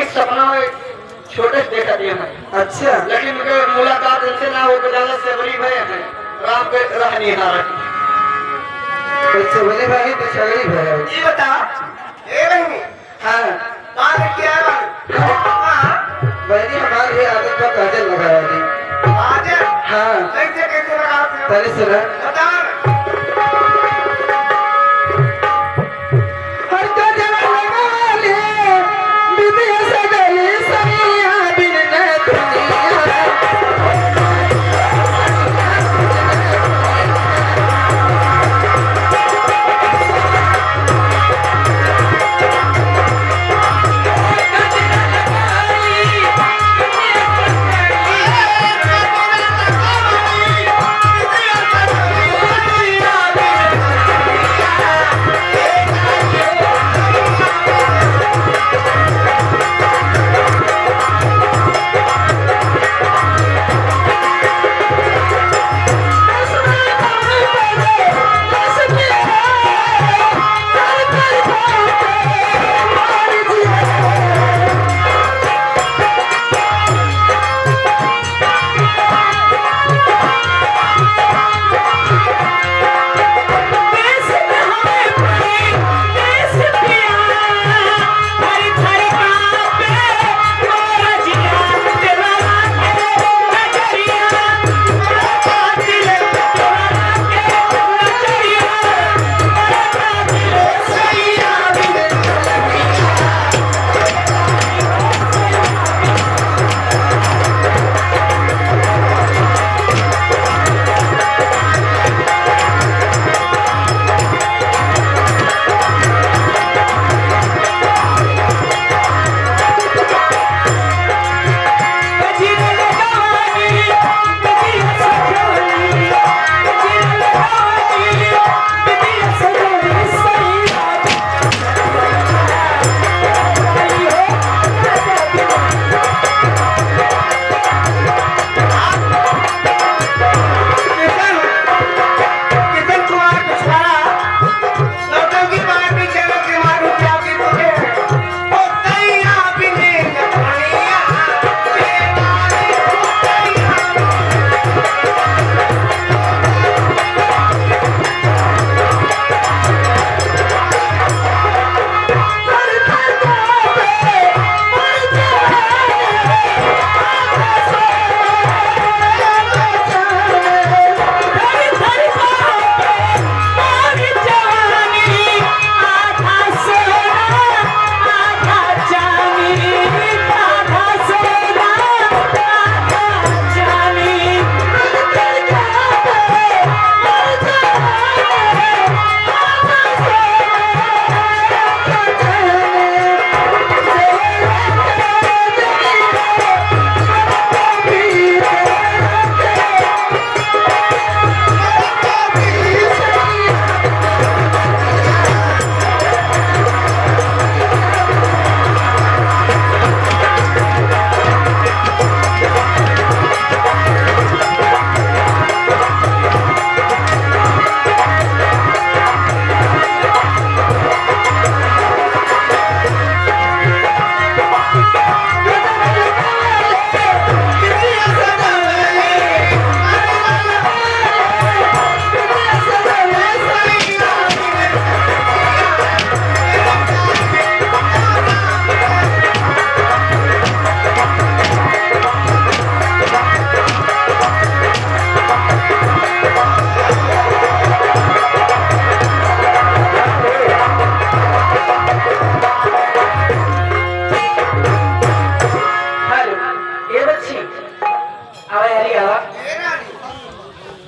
कहीं सपना में छोटे से देखा दिया मैं। अच्छा लेकिन उनके मुलाकात इनसे ना हो तो ज्यादा सेवरी भय है राम के राह नहीं हारा कैसे बोले भाई तो सगड़ी भाई ये बता ए बहनी हाँ बात क्या है हां बहनी हमारी आदत पर काजल लगा रही आज हाँ कैसे कैसे लगा पहले सुना